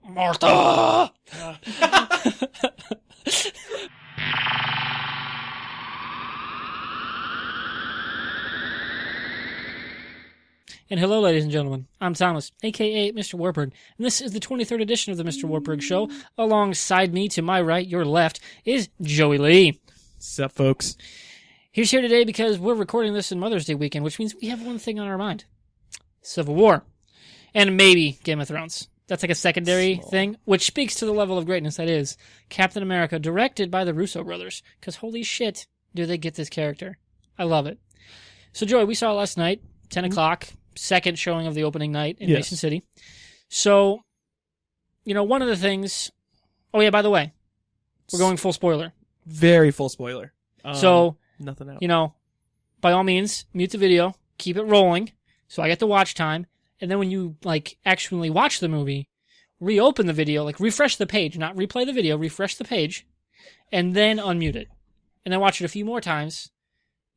Martha! And hello, ladies and gentlemen. I'm Thomas, a.k.a. MrWartburg, and this is the 23rd edition of the MrWartburg Show. Alongside me, to my right, your left, is Joey Lee. What's up, folks? He's here today because we're recording this in Mother's Day weekend, which means we have one thing on our mind. Civil War. And maybe Game of Thrones. That's like a secondary thing, which speaks to the level of greatness that is Captain America, directed by the Russo brothers. Because holy shit, do they get this character. I love it. So, Joey, we saw it last night, 10 o'clock. Second showing of the opening night in Mason City. So, one of the things... Oh, yeah, by the way, we're going full spoiler. Very full spoiler. Nothing out. By all means, mute the video, keep it rolling, so I get the watch time, and then when you, actually watch the movie, reopen the video, refresh the page, not replay the video, refresh the page, and then unmute it. And then watch it a few more times,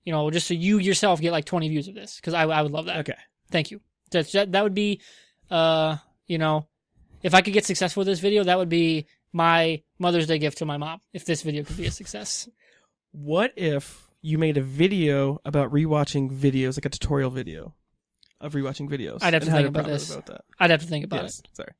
just so you yourself get 20 views of this, because I would love that. Okay. Thank you. That would be, if I could get successful with this video, that would be my Mother's Day gift to my mom, if this video could be a success. What if you made a video about rewatching videos, like a tutorial video of rewatching videos? I'd have to think about this. I'd have to think about it. Sorry.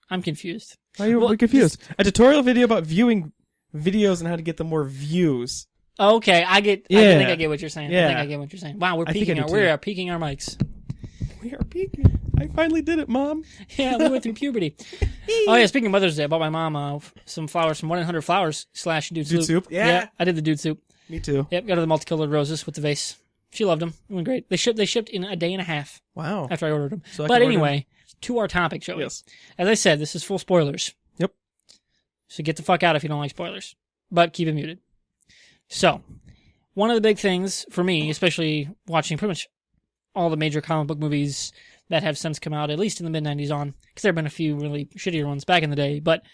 I'm confused. Why are you confused? A tutorial video about viewing videos and how to get them more views. Okay, I think I get what you're saying. Yeah. I think I get what you're saying. Wow, we're peaking our mics. We are peaking. I finally did it, Mom. Yeah, we went through puberty. Oh yeah, speaking of Mother's Day, I bought my mom some flowers from 1-800-Flowers/Dude Soup. Yeah, I did the Dude Soup. Me too. Yep, got her the multicolored roses with the vase. She loved them. It went great. They shipped in a day and a half. Wow. After I ordered them. But anyway, to our topic, Joey. Yes. As I said, this is full spoilers. Yep. So get the fuck out if you don't like spoilers. But keep it muted. So, one of the big things for me, especially watching pretty much all the major comic book movies that have since come out, at least in the mid-90s on, because there have been a few really shittier ones back in the day, but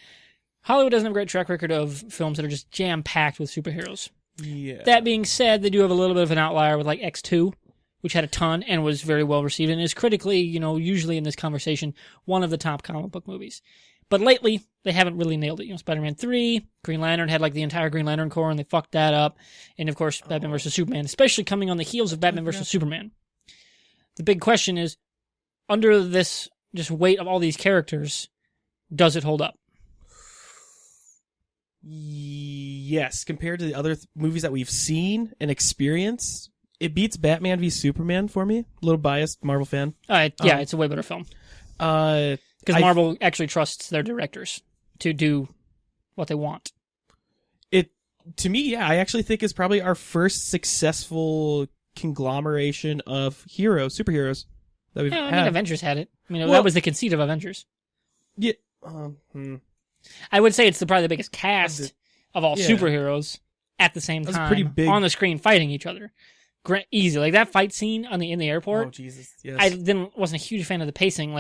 Hollywood doesn't have a great track record of films that are just jam-packed with superheroes. Yeah. That being said, they do have a little bit of an outlier with X2, which had a ton and was very well received, and is critically, usually in this conversation, one of the top comic book movies. But lately, they haven't really nailed it. Spider-Man 3, Green Lantern had the entire Green Lantern Corps, and they fucked that up. And of course, Batman vs. Superman, especially coming on the heels of Batman vs. Superman. The big question is, under this just weight of all these characters, does it hold up? Yes, compared to the other movies that we've seen and experienced, it beats Batman v Superman for me. A little biased, Marvel fan. It's a way better film. Because Marvel actually trusts their directors to do what they want. To me, I actually think it's probably our first successful conglomeration of superheroes that we've had. Avengers had it. That was the conceit of Avengers. Yeah. I would say it's probably the biggest cast of all superheroes at the same time pretty big. On the screen fighting each other. Easy. That fight scene in the airport. Oh, Jesus. Yes. I wasn't a huge fan of the pacing.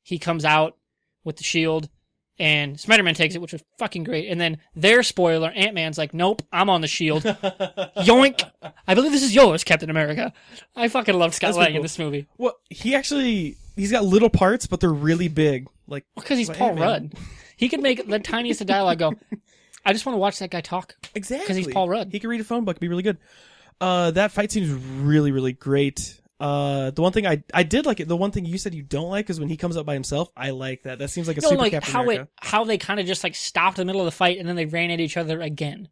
He comes out with the shield, and Spider-Man takes it, which was fucking great. And then their spoiler, Ant-Man's like, nope, I'm on the shield. Yoink! I believe this is yours, Captain America. I fucking love Scott Lang in this movie. Well, he's got little parts, but they're really big. Because he's Paul Rudd. He could make the tiniest of dialogue go, I just want to watch that guy talk. Exactly. Because he's Paul Rudd. He can read a phone book, it'd be really good. That fight scene is really, really great. The one thing I did like it. The one thing you said you don't like is when he comes up by himself. I like that. That seems like a super Captain America. How they kind of just stopped in the middle of the fight and then they ran at each other again.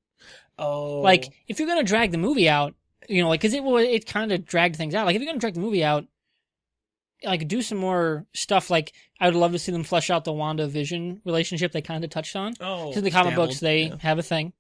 Oh, if you're gonna drag the movie out, because it kind of dragged things out. If you're gonna drag the movie out, do some more stuff. I would love to see them flesh out the WandaVision relationship they kind of touched on. Oh, because in the comic books they have a thing,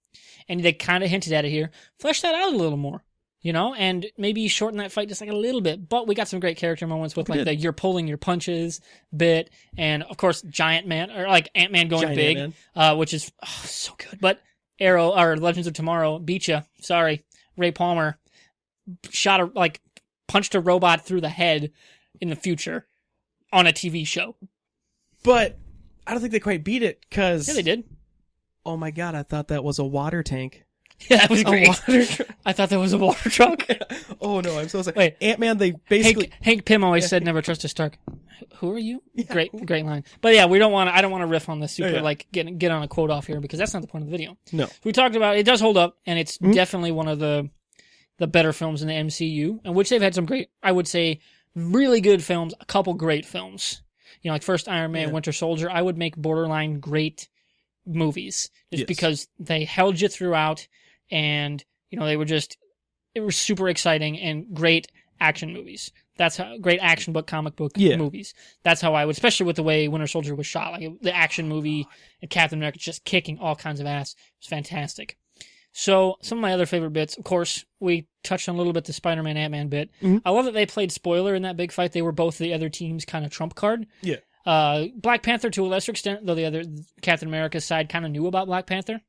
and they kind of hinted at it here. Flesh that out a little more. And maybe shorten that fight just a little bit. But we got some great character moments with the you're pulling your punches bit, and of course Giant Man or Ant-Man going big, Ant-Man. Which is so good. But Arrow or Legends of Tomorrow beat you. Sorry, Ray Palmer punched a robot through the head in the future on a TV show. But I don't think they quite beat it because they did. Oh my god! I thought that was a water tank. Yeah, that was great. I thought that was a water truck. Oh no, I'm so sorry. Wait. Ant-Man, they basically Hank Pym always said, "Never trust a Stark." Who are you? Yeah. Great line. But yeah, I don't want to riff on this super get on a quote off here because that's not the point of the video. No. We talked about it does hold up, and it's definitely one of the better films in the MCU, in which they've had some great, I would say, really good films, a couple great films. You know, like first Iron Man, Winter Soldier, I would make borderline great movies just because they held you throughout, and you know they were super exciting and great action movies. That's how great action comic book movies. That's how I would, especially with the way Winter Soldier was shot, like the action movie and Captain America just kicking all kinds of ass. It was fantastic. So some of my other favorite bits, of course, we touched on a little bit the Spider-Man Ant-Man bit. Mm-hmm. I love that they played spoiler in that big fight. They were both the other team's kind of trump card. Yeah. Black Panther to a lesser extent, though the other Captain America's side kind of knew about Black Panther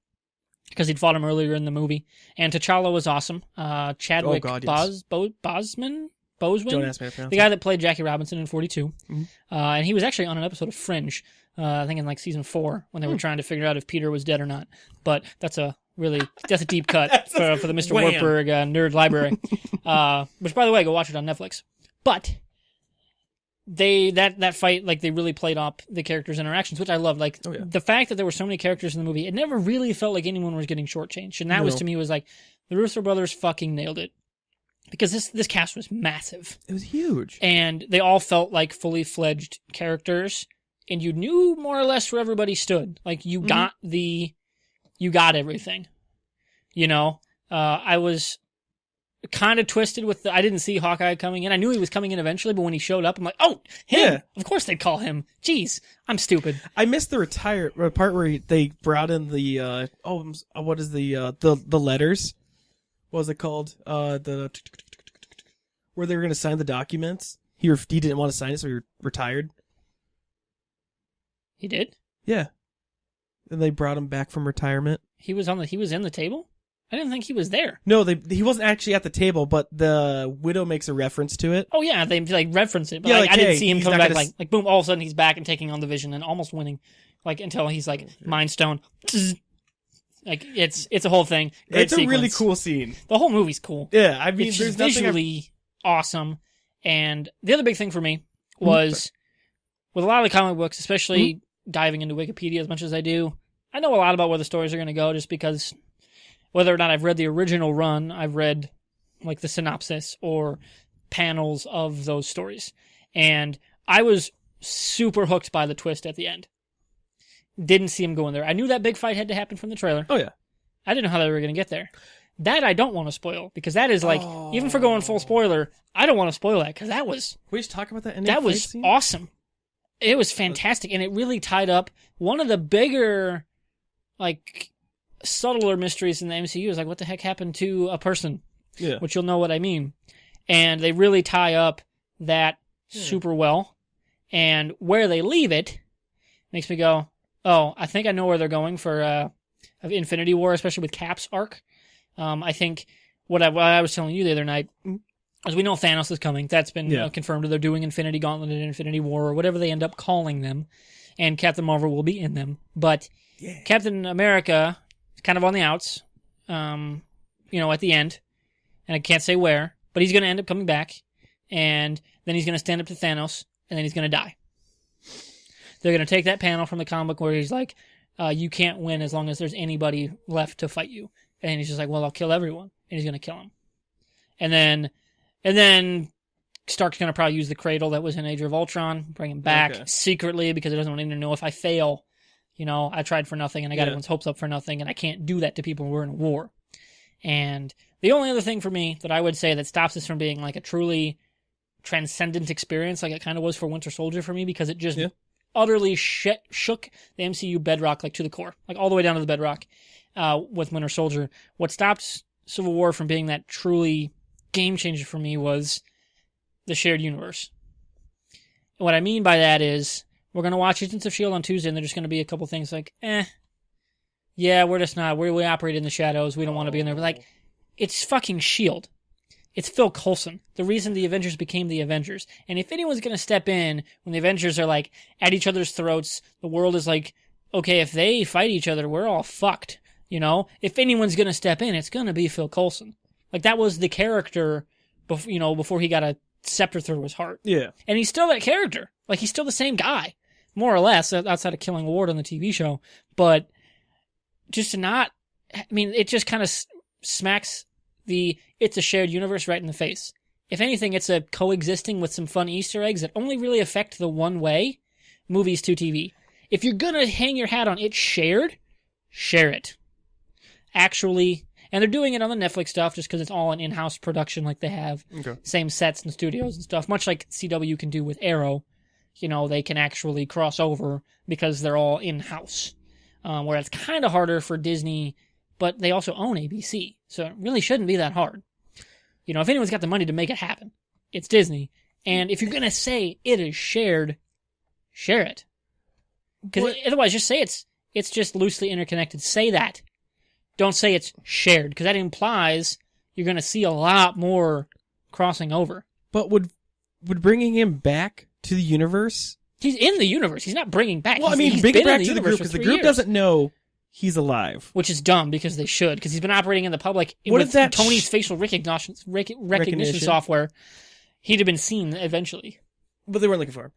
because he'd fought him earlier in the movie. And T'Challa was awesome. Chadwick Boseman, Don't ask me to pronounce the guy that played Jackie Robinson in 42. Mm-hmm. And he was actually on an episode of Fringe, I think in like season 4, when they were trying to figure out if Peter was dead or not. But that's a deep cut for the MrWartburg nerd library. Which, by the way, go watch it on Netflix. But that fight, like, they really played up the characters' interactions, which I loved. Like, the fact that there were so many characters in the movie, it never really felt like anyone was getting shortchanged. And that was, to me, was like, the Russo brothers fucking nailed it. Because this cast was massive. It was huge. And they all felt like fully fledged characters. And you knew more or less where everybody stood. Like, you got everything. You know? I was kind of twisted with I didn't see Hawkeye coming in. I knew he was coming in eventually, but when he showed up, I'm like, oh, him! Yeah. Of course they'd call him. Jeez, I'm stupid. I missed the part where they brought in the, what is the letters? What was it called? Where they were going to sign the documents. He didn't want to sign it, so he retired. He did? Yeah. And they brought him back from retirement. He was in the table? I didn't think he was there. No, he wasn't actually at the table, but the widow makes a reference to it. Oh yeah, they like reference it. But I didn't see him coming back like boom, all of a sudden he's back and taking on the Vision and almost winning. Like until he's like Mind Stone. Like it's a whole thing. Great it's a sequence. Really cool scene. The whole movie's cool. Yeah, I mean, it's there's visually awesome. And the other big thing for me was with a lot of the comic books, especially diving into Wikipedia as much as I do, I know a lot about where the stories are going to go just because whether or not I've read the original run, I've read like the synopsis or panels of those stories. And I was super hooked by the twist at the end. Didn't see him going there. I knew that big fight had to happen from the trailer. Oh, yeah. I didn't know how they were going to get there. That I don't want to spoil, because that is like, even for going full spoiler, I don't want to spoil that, because that was... We just talk about that That was scene? Awesome. It was fantastic, and it really tied up one of the bigger, like, subtler mysteries in the MCU is like, what the heck happened to a person? Yeah. Which you'll know what I mean. And they really tie up that super well. And where they leave it makes me go, oh, I think I know where they're going for Infinity War, especially with Cap's arc. I think what I was telling you the other night, as we know Thanos is coming. That's been confirmed. They're doing Infinity Gauntlet and Infinity War, or whatever they end up calling them. And Captain Marvel will be in them. But Captain America is kind of on the outs, at the end. And I can't say where, but he's going to end up coming back. And then he's going to stand up to Thanos, and then he's going to die. They're going to take that panel from the comic book where he's like, you can't win as long as there's anybody left to fight you. And he's just like, well, I'll kill everyone. And he's going to kill him. And then Stark's going to probably use the cradle that was in Age of Ultron, bring him back secretly because he doesn't want anyone to know if I fail. I tried for nothing and I got everyone's hopes up for nothing, and I can't do that to people who are in a war. And the only other thing for me that I would say that stops this from being like a truly transcendent experience, like it kind of was for Winter Soldier for me, because it just utterly shook the MCU bedrock like to the core, like all the way down to the bedrock with Winter Soldier. What stopped Civil War from being that truly game changer for me was the shared universe. And what I mean by that is we're going to watch Agents of S.H.I.E.L.D. on Tuesday, and there's going to be a couple things like, we're just not, we operate in the shadows, we don't want to be in there. But like, it's fucking S.H.I.E.L.D. It's Phil Coulson, the reason the Avengers became the Avengers. And if anyone's going to step in when the Avengers are like at each other's throats, the world is like, okay, if they fight each other, we're all fucked. If anyone's going to step in, it's going to be Phil Coulson. Like, that was the character before he got a scepter through his heart. Yeah. And he's still that character. Like, he's still the same guy, more or less, outside of killing Ward on the TV show. But just to not, I mean, it just kind of smacks it's a shared universe right in the face. If anything, it's a coexisting with some fun Easter eggs that only really affect the one way, movies to TV. If you're going to hang your hat on it's shared, share it. Actually, and they're doing it on the Netflix stuff just because it's all an in-house production like they have. Okay. Same sets and studios and stuff, much like CW can do with Arrow. They can actually cross over because they're all in-house. Where it's kind of harder for Disney, but they also own ABC, so it really shouldn't be that hard. If anyone's got the money to make it happen, it's Disney. And if you're going to say it is shared, share it. Because otherwise, just say it's just loosely interconnected. Say that. Don't say it's shared, because that implies you're going to see a lot more crossing over. But would bringing him back to the universe? He's in the universe. He's not bringing back. Well, he's bring been it back in to the group, because the years. group doesn't know he's alive. Which is dumb, because they should, because he's been operating in the public with Tony's facial recognition software. He'd have been seen eventually. But they weren't looking for him.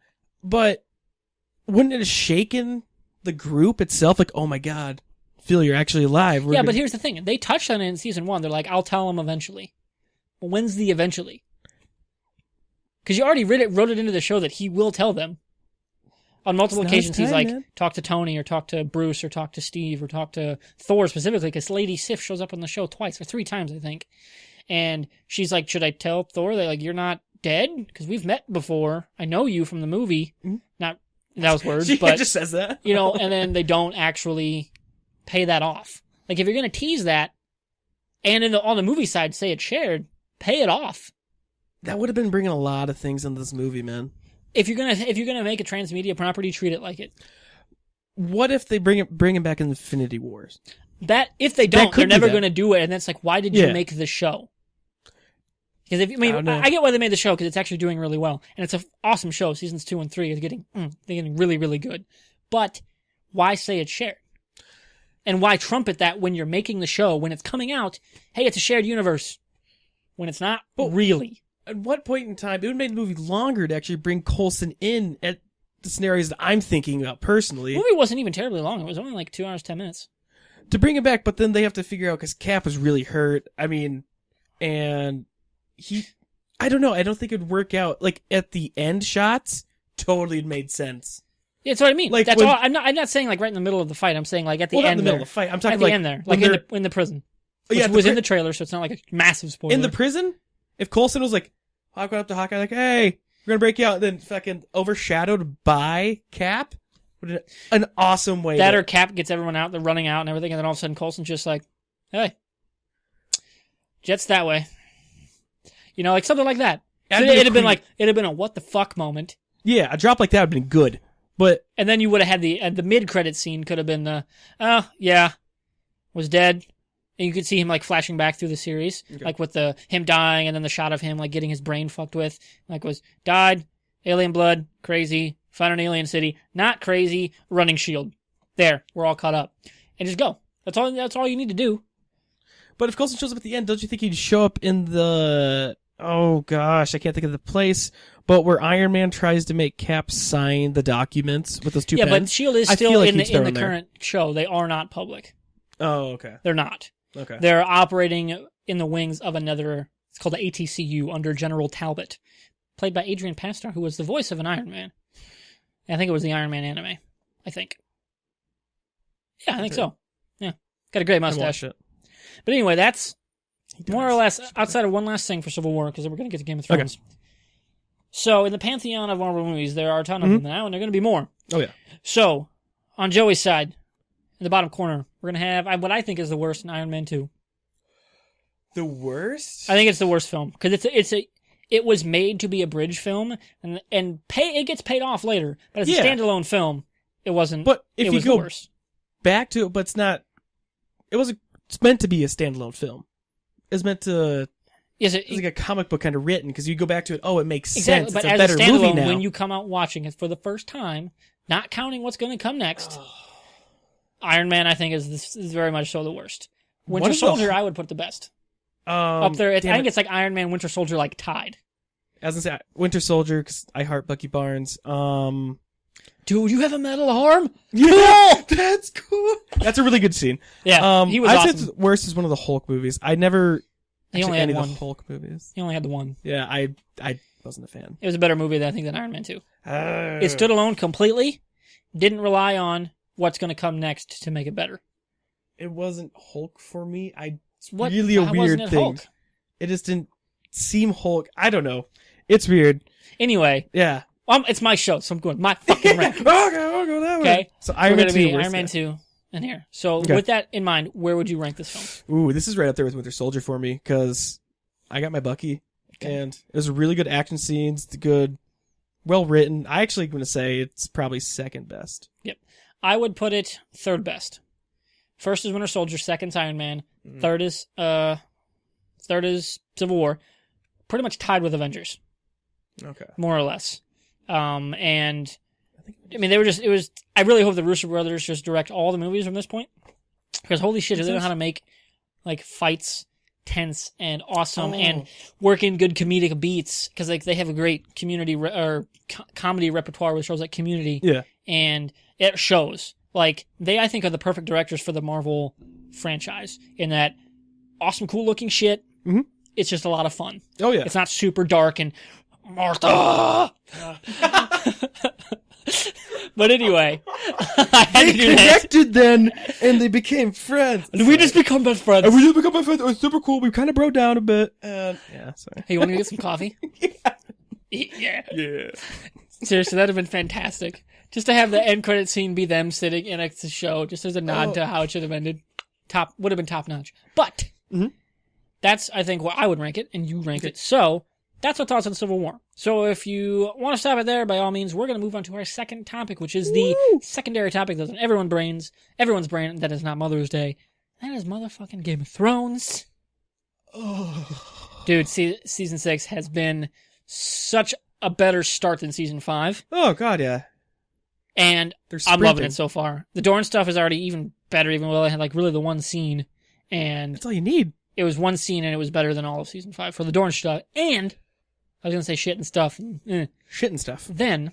But wouldn't it have shaken the group itself? Like, oh my god, Phil, you're actually alive. But here's the thing. They touched on it in season 1. They're like, I'll tell him eventually. Well, when's the eventually? Because you already wrote it into the show that he will tell them. On multiple occasions, he's like, talk to Tony, or talk to Bruce, or talk to Steve, or talk to Thor specifically, because Lady Sif shows up on the show twice, or 3 times, I think. And she's like, should I tell Thor that, like, you're not dead? Because we've met before. I know you from the movie. Mm-hmm. Not, that was words, but... just says that. And then they don't actually pay that off. Like, if you're going to tease that, and on the movie side say it's shared, pay it off. That would have been bringing a lot of things into this movie, man. If you're gonna make a transmedia property, treat it like it. What if they bring him back in Infinity Wars? That if they don't, they're never gonna do it, and that's like, why did you make the show? Because I get why they made the show, because it's actually doing really well, and it's an awesome show. Seasons 2 and 3 are getting really, really good. But why say it's shared? And why trumpet that when you're making the show, when it's coming out? Hey, it's a shared universe. When it's not really. At what point in time, it would have made the movie longer to actually bring Coulson in at the scenarios that I'm thinking about personally. The movie wasn't even terribly long. It was only like 2 hours, 10 minutes. To bring him back, but then they have to figure out, because Cap was really hurt. I mean, and I don't know. I don't think it would work out. Like, at the end shots, totally made sense. Yeah, that's what I mean. Like, that's all. I'm not saying like right in the middle of the fight. I'm saying like at the end. Not in the middle of the fight. I'm talking at the end there, like in the prison. Which was in the trailer, so it's not like a massive spoiler. In the prison? If Coulson was like, Hawk went up to Hawkeye like, hey, we're gonna break you out, and then fucking overshadowed by Cap? An awesome way. That or Cap gets everyone out, they're running out and everything, and then all of a sudden Coulson's just like, hey, Jet's that way. Like something like that. So it'd have been a what the fuck moment. Yeah, a drop like that would have been good. And then you would have had the mid-credit scene could have been was dead. And you could see him like flashing back through the series, like with him dying, and then the shot of him like getting his brain fucked with, like was died, alien blood, crazy, found an alien city, not crazy, running shield. There, we're all caught up, and just go. That's all you need to do. But if Coulson shows up at the end, don't you think he'd show up in the? Oh gosh, I can't think of the place. But where Iron Man tries to make Cap sign the documents with those 2 pens. Yeah, but Shield is still in the current show. They are not public. Oh, okay. They're not. Okay. They're operating in the wings of another, it's called the ATCU, under General Talbot, played by Adrian Pastor, who was the voice of an Iron Man. I think it was the Iron Man anime. I think. Yeah, I think so. Yeah. Got a great mustache. But anyway, that's more or less outside of one last thing for Civil War, because we're going to get to Game of Thrones. Okay. So, in the pantheon of Marvel movies, there are a ton of them now, and there are going to be more. Oh, yeah. So, on Joey's side, in the bottom corner, we're going to have what I think is the worst in Iron Man 2. The worst? I think it's the worst film, because it was made to be a bridge film, and it gets paid off later, but as a standalone film, it wasn't. But if it you was go the worst. Back to it, but it's not. It's meant to be a standalone film. It's meant to. Yes, it's like a comic book kind of written, because you go back to it. Oh, it makes exactly, sense. But it's as a better a standalone, movie now. when you come out watching it for the first time, not counting what's going to come next. Iron Man, I think, is very much so the worst. Winter Soldier, I would put the best. Up there. I damn think it. it's like Iron Man, Winter Soldier, like tied. As I say, Winter Soldier, because I heart Bucky Barnes. Dude, you have a metal arm? Yeah, that's cool. That's a really good scene. Yeah, he was I'd awesome. say the worst is one of the Hulk movies. I never. He only had any of one. the Hulk movies. He only had the one. Yeah, I wasn't a fan. It was a better movie, I think, than Iron Man 2. It stood alone completely. Didn't rely on what's going to come next to make it better. It wasn't Hulk for me. It's What? really a Why weird wasn't it thing. Hulk? It just didn't seem Hulk. I don't know. It's weird. Anyway, Yeah. it's my show, so I'm going my fucking rank. Okay, I'll go that way. Okay, So we're Iron Man going to 2. be worst Iron Man guy. 2 in here. So Okay. with that in mind, where would you rank this film? Ooh, this is right up there with Winter Soldier for me because I got my Bucky, and it was really good action scenes, good, well written. I actually going to say it's probably second best. Yep. I would put it third best. First is Winter Soldier, second's Iron Man, third is Civil War. Pretty much tied with Avengers, Okay. more or less. And I mean, I really hope the Russo brothers just direct all the movies from this point, because holy shit, do they know how to make like fights tense and awesome and work in good comedic beats, because like they have a great community comedy repertoire with shows like Community. Yeah. And it shows. Like, they, I think, are the perfect directors for the Marvel franchise, in that awesome, cool-looking shit. Mhm. It's just a lot of fun. Oh yeah. It's not super dark and Martha. But anyway, I had They to do that. connected then, and they became friends. And we just become best friends. And we did become my friends. It was super cool. We kind of broke down a bit. And yeah, sorry. Hey, you want to get some coffee? Yeah. Yeah. Seriously, that'd have been fantastic. Just to have the end credit scene be them sitting in a show, just as a nod to how it should have ended. Would have been top notch. But that's, I think, what I would rank it, and you rank it. So that's our thoughts on Civil War. So if you want to stop it there, by all means, we're going to move on to our second topic, which is the secondary topic that's on everyone's brain, that is not Mother's Day. That is motherfucking Game of Thrones. Dude, season 6 has been such a better start than season 5. Oh god, yeah. And I'm loving it so far. The Dorne stuff is already even better, even though I had like really the one scene. And That's all you need. it was one scene and it was better than all of season 5 for the Dorne stuff. And I was going to say shit and stuff. Shit and stuff. Then,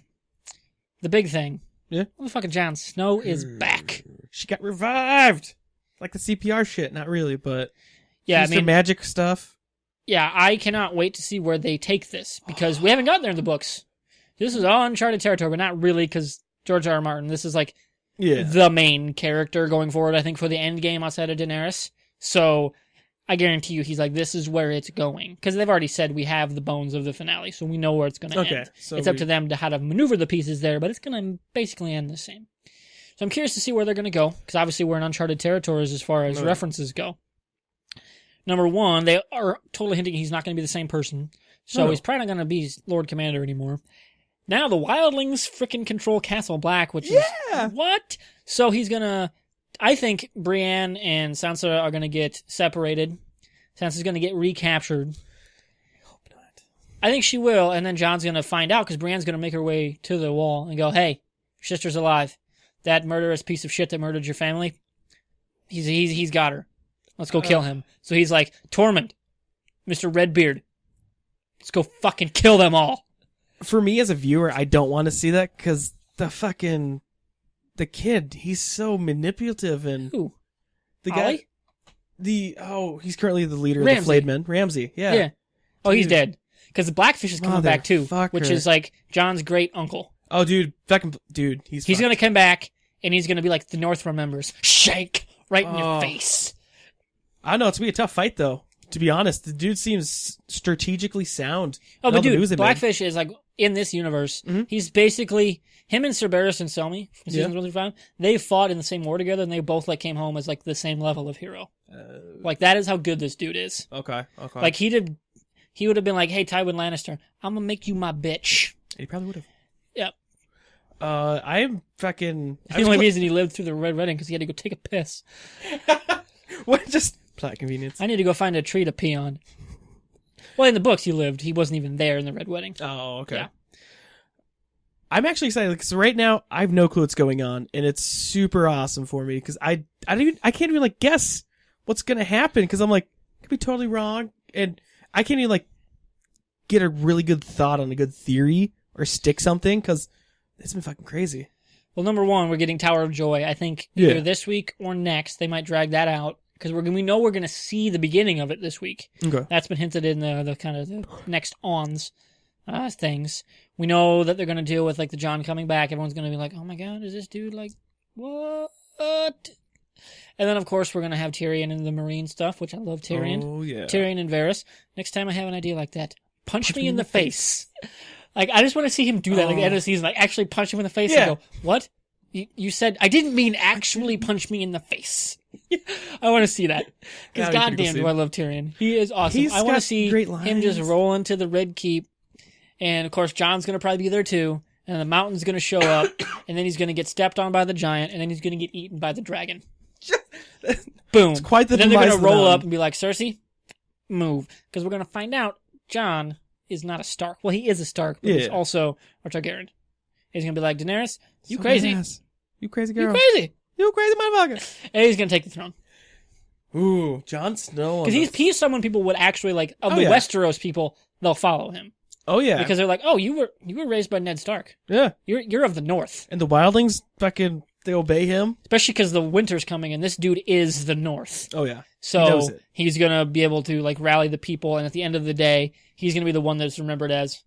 the big thing. Yeah. Motherfucking Jon Snow is back. She got revived. Like the CPR shit, not really, but Yeah, I used her mean, magic stuff. yeah, I cannot wait to see where they take this, because we haven't gotten there in the books. This is all uncharted territory, but not really, because George R. R. Martin, this is like Yeah. the main character going forward, I think, for the end game outside of Daenerys. So I guarantee you he's like, this is where it's going. Because they've already said we have the bones of the finale, so we know where it's going to end. So It's up to them to how to maneuver the pieces there, but it's going to basically end the same. So I'm curious to see where they're going to go, because obviously we're in uncharted territories as far as references go. Number one, they are totally hinting he's not going to be the same person, so he's probably not going to be Lord Commander anymore. Now the Wildlings frickin' control Castle Black, which is what? So he's gonna. I think Brienne and Sansa are gonna get separated. Sansa's gonna get recaptured. I hope not. I think she will, and then Jon's gonna find out, because Brienne's gonna make her way to the wall and go, "Hey, your sister's alive. That murderous piece of shit that murdered your family. He's got her. Let's go kill him." So he's like, "Tormund, Mr. Redbeard, let's go fucking kill them all." For me as a viewer, I don't want to see that because the kid, he's so manipulative and Who? the Ollie? guy, he's currently the leader Ramsay. of the Flayed Men, Ramsay. Yeah. Oh, he's Dude. dead. Because the Blackfish is coming back too, Motherfucker. which is like John's great uncle. Oh, dude, he's He's gonna come back and he's gonna be like the Northrend members, shake right in your face. I don't know. It's gonna be a tough fight though. To be honest, the dude seems strategically sound. Oh, but the moves dude, they made. Blackfish is like in this universe. He's basically him and Cerberus and Selmy from seasons 1 through 5. They fought in the same war together, and they both like came home as like the same level of hero. Like that is how good this dude is. Okay. Like he would have been like, "Hey, Tywin Lannister, I'm gonna make you my bitch." He probably would have. Yep. I am fucking. The only reason he lived through the Red Wedding because he had to go take a piss. What? Just plot convenience. I need to go find a tree to pee on. Well, in the books he lived. He wasn't even there in the Red Wedding. Oh, okay. Yeah. I'm actually excited because right now I have no clue what's going on, and it's super awesome for me because I can't even like guess what's gonna happen because I'm like, could be totally wrong, and I can't even like get a really good thought on a good theory or stick something because it's been fucking crazy. Well, number one, we're getting Tower of Joy. I think either this week or next they might drag that out because we know we're going to see the beginning of it this week. Okay. That's been hinted in the kind of the next ons things. We know that they're going to deal with like the John coming back. Everyone's going to be like, oh my god, is this dude like what? And then of course we're going to have Tyrion and the Marine stuff, which I love Tyrion. Oh yeah. Tyrion and Varys. Next time I have an idea like that, punch me in the face. Like, I just want to see him do that at the end of the season. Like, actually punch him in the face and go, what? You said, I didn't mean actually punch me in the face. I want to see that. Because goddamn do I love Tyrion. He is awesome. I want to see him just roll into the Red Keep. And, of course, Jon's going to probably be there, too. And the mountain's going to show up. And then he's going to get stepped on by the giant. And then he's going to get eaten by the dragon. Boom. It's quite the and then they're going to roll up and be like, Cersei, move. Because we're going to find out Jon is not a Stark. Well, he is a Stark, but he's also a Targaryen. He's going to be like, Daenerys, you crazy. You crazy girl. You crazy. You crazy motherfucker. And he's going to take the throne. Ooh, Jon Snow. Because he's someone people would actually, like, of the Westeros people, they'll follow him. Oh, yeah. Because they're like, oh, you were raised by Ned Stark. Yeah. You're of the North. And the wildlings fucking, they obey him. Especially because the winter's coming, and this dude is the North. Oh, yeah. So he's going to be able to, like, rally the people, and at the end of the day, he's going to be the one that's remembered as,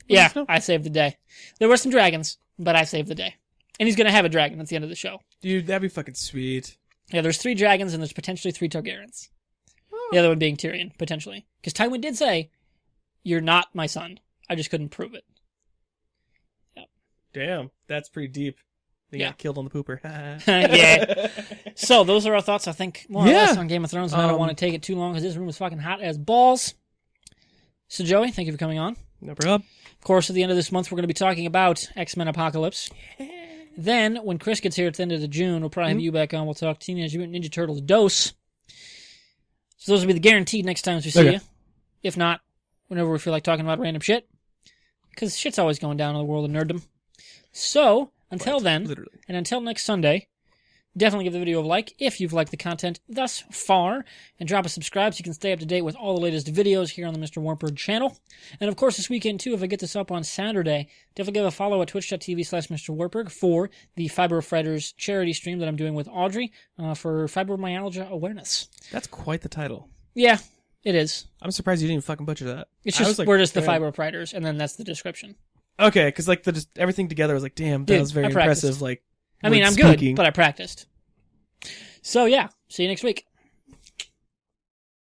yeah, I saved the day. There were some dragons, but I saved the day. And he's going to have a dragon at the end of the show. Dude, that'd be fucking sweet. Yeah, there's 3 dragons, and there's potentially 3 Targaryens. Oh. The other one being Tyrion, potentially. Because Tywin did say, you're not my son. I just couldn't prove it. Yep. Damn, that's pretty deep. They got killed on the pooper. Yeah. So those are our thoughts, I think, more or less on Game of Thrones, and I don't want to take it too long because this room is fucking hot as balls. So, Joey, thank you for coming on. No problem. Of course, at the end of this month, we're going to be talking about X-Men Apocalypse. Then, when Chris gets here at the end of June, we'll probably have you back on. We'll talk Teenage Mutant Ninja Turtles Dose. So those will be the guaranteed next times we see you. If not, whenever we feel like talking about random shit. Because shit's always going down in the world of nerddom. So, until then, and until next Sunday, definitely give the video a like if you've liked the content thus far, and drop a subscribe so you can stay up to date with all the latest videos here on the MrWartburg channel. And of course, this weekend too, if I get this up on Saturday, definitely give a follow at twitch.tv/MrWartburg for the Fiber Fighters charity stream that I'm doing with Audrey for fibromyalgia awareness. That's quite the title. Yeah, it is. I'm surprised you didn't fucking butcher that. It's just, we're just the Fiber Fighters, and then that's the description. Okay, because like everything together was like, damn, that was very impressive. Like, I mean, I'm good, but I practiced. So yeah, see you next week.